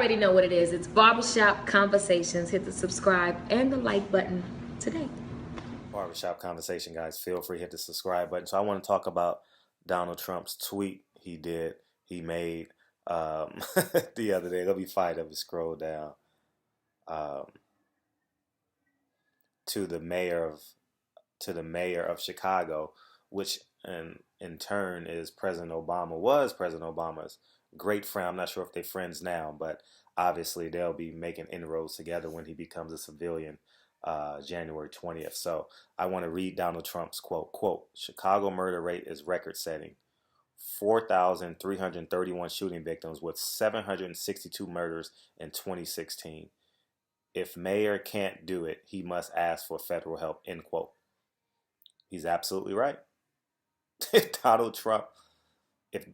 already know what it is. It's Barbershop Conversations. Hit the subscribe and the like button today. Barbershop Conversation, guys. Feel free to hit the subscribe button. So I want to talk about Donald Trump's tweet he made the other day. Let me find it. Scroll down um, to the mayor of Chicago, which in turn is was President Obama's great friend. I'm not sure if they're friends now, but obviously they'll be making inroads together when he becomes a civilian January 20th. So I want to read Donald Trump's quote, Chicago murder rate is record setting. 4,331 shooting victims with 762 murders in 2016. If mayor can't do it, he must ask for federal help, end quote. He's absolutely right. Donald Trump, if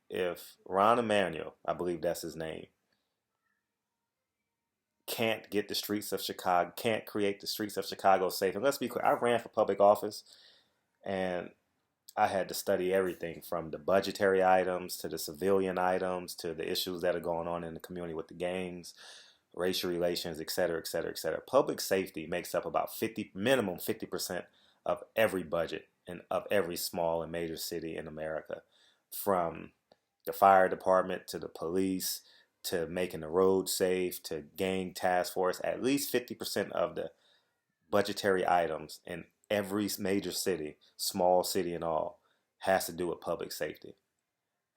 if Ron Emanuel, I believe that's his name, can't get the streets of Chicago, can't create the streets of Chicago safe. And let's be clear, I ran for public office and I had to study everything from the budgetary items to the civilian items to the issues that are going on in the community with the gangs, racial relations, et cetera, et cetera, et cetera. Public safety makes up about minimum 50% of every budget and of every small and major city in America, from the fire department to the police to making the road safe to gang task force. At least 50% of the budgetary items in every major city, small city and all, has to do with public safety.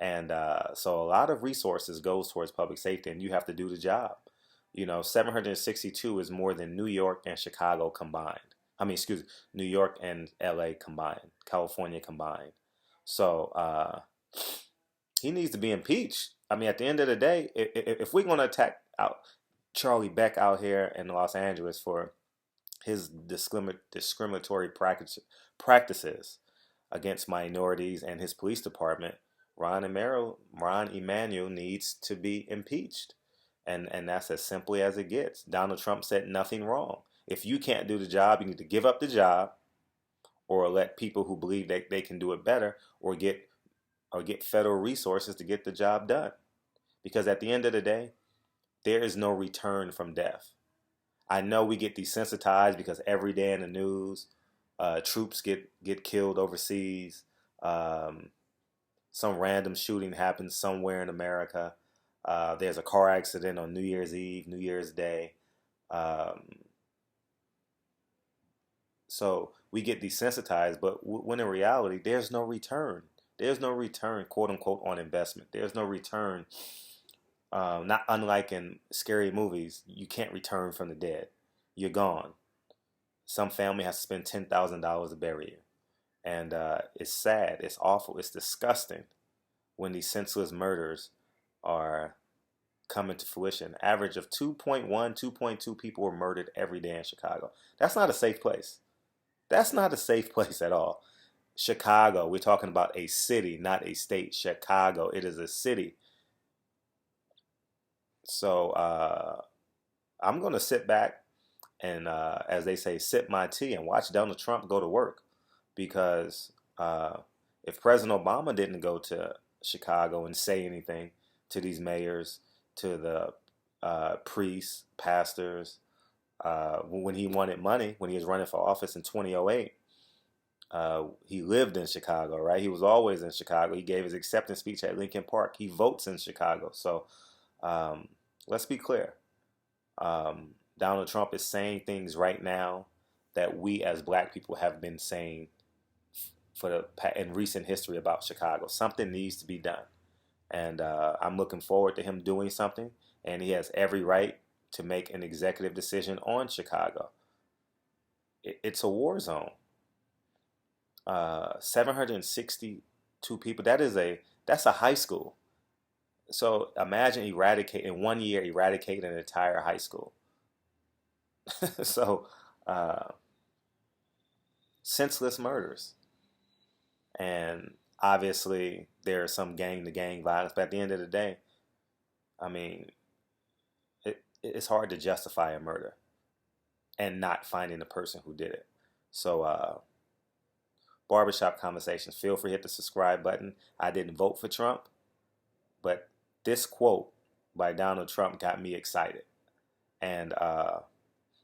And so a lot of resources goes towards public safety, and you have to do the job. 762 is more than New York and Chicago combined. New York and LA combined, California combined. So he needs to be impeached. I mean, at the end of the day, if we're going to attack out Charlie Beck out here in Los Angeles for his discriminatory practices against minorities and his police department, Ron Emanuel needs to be impeached. And that's as simply as it gets. Donald Trump said nothing wrong. If you can't do the job, you need to give up the job or let people who believe that they can do it better or get federal resources to get the job done. Because at the end of the day, there is no return from death. I know we get desensitized because every day in the news, troops get killed overseas. Some random shooting happens somewhere in America. There's a car accident on New Year's Eve, New Year's Day. So we get desensitized, but when in reality, there's no return. There's no return, quote unquote, on investment. There's no return. Not unlike in scary movies, you can't return from the dead. You're gone. Some family has to spend $10,000 to bury you. And it's sad. It's awful. It's disgusting when these senseless murders are coming to fruition. Average of 2.1, 2.2 people were murdered every day in Chicago. That's not a safe place. That's not a safe place at all. Chicago, we're talking about a city, not a state. Chicago, it is a city. So I'm going to sit back and, as they say, sip my tea and watch Donald Trump go to work. Because if President Obama didn't go to Chicago and say anything to these mayors, to the priests, pastors, when he wanted money, when he was running for office in 2008, he lived in Chicago, right? He was always in Chicago. He gave his acceptance speech at Lincoln Park. He votes in Chicago. So let's be clear. Donald Trump is saying things right now that we as black people have been saying in recent history about Chicago. Something needs to be done. And I'm looking forward to him doing something. And he has every right to make an executive decision on Chicago. It's a war zone. 762 people. That's a high school. So imagine in 1 year eradicating an entire high school. So senseless murders. And obviously there's some gang-to-gang violence, but at the end of the day, I mean, it's hard to justify a murder and not finding the person who did it. So Barbershop Conversations, feel free to hit the subscribe button. I didn't vote for Trump, but this quote by Donald Trump got me excited. And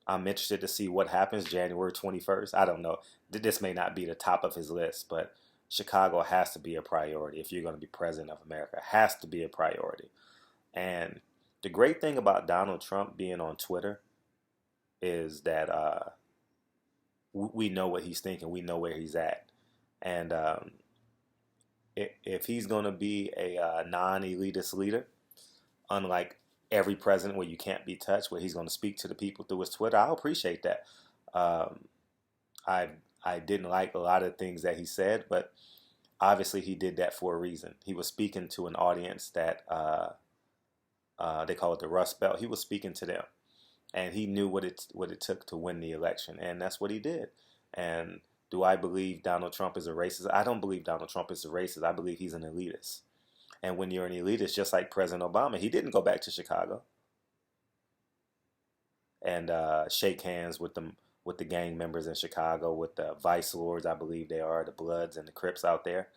I'm interested to see what happens January 21st. I don't know. This may not be the top of his list, but Chicago has to be a priority if you're going to be president of America. It has to be a priority. And the great thing about Donald Trump being on Twitter is that we know what he's thinking. We know where he's at. And if he's going to be a non-elitist leader, unlike every president where you can't be touched, where he's going to speak to the people through his Twitter, I'll appreciate that. I didn't like a lot of things that he said, but obviously he did that for a reason. He was speaking to an audience that they call it the Rust Belt. He was speaking to them, and he knew what it took to win the election, and that's what he did. And do I believe Donald Trump is a racist? I don't believe Donald Trump is a racist. I believe he's an elitist. And when you're an elitist, just like President Obama, he didn't go back to Chicago and shake hands with the gang members in Chicago, with the vice lords, I believe they are, the Bloods and the Crips out there.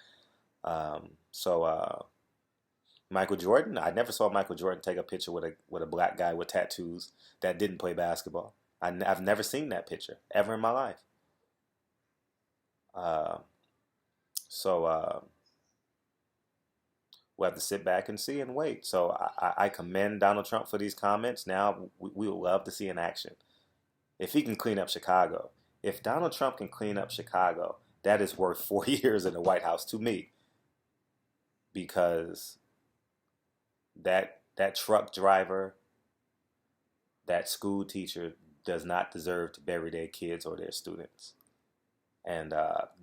Michael Jordan, I never saw Michael Jordan take a picture with a black guy with tattoos that didn't play basketball. I've never seen that picture ever in my life. We'll have to sit back and see and wait. So I commend Donald Trump for these comments. Now we would love to see an action. If he can clean up Chicago, if Donald Trump can clean up Chicago, that is worth 4 years in the White House to me. Because that truck driver, that school teacher does not deserve to bury their kids or their students. And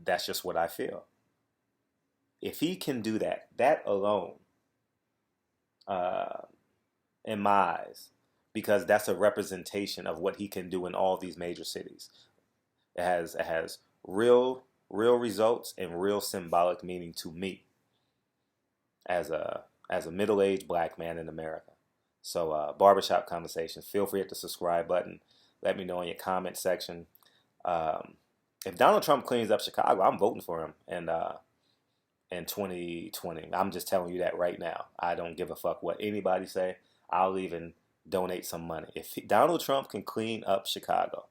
that's just what I feel. If he can do that, that alone, in my eyes, because that's a representation of what he can do in all these major cities. It has real results and real symbolic meaning to me as a middle-aged black man in America. So Barbershop Conversations, feel free to hit the subscribe button. Let me know in your comment section. If Donald Trump cleans up Chicago, I'm voting for him. And in 2020. I'm just telling you that right now. I don't give a fuck what anybody say. I'll even donate some money. If Donald Trump can clean up Chicago,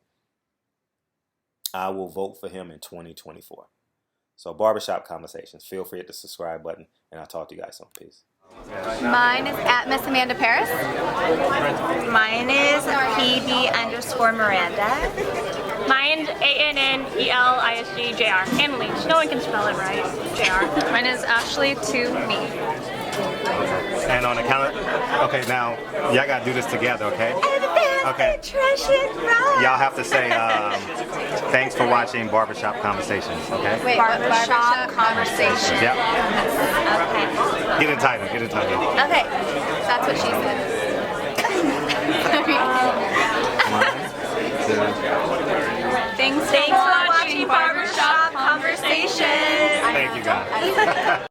I will vote for him in 2024. So Barbershop Conversations. Feel free to hit the subscribe button, and I'll talk to you guys soon. Peace. Mine is at Miss Amanda Paris. Mine is PB_Miranda. Mine's ANNELISGJR. Annalise. No one can spell it right. JR. Mine is Ashley to me. And on the count, okay, now y'all gotta do this together, okay? Okay. Y'all have to say thanks for watching Barbershop Conversations, okay? Wait, Barbershop Conversations. Yep. Okay. Get it tighter, get it tighter. Okay, that's what she said. Thanks for watching Barbershop Conversations. Thank you guys.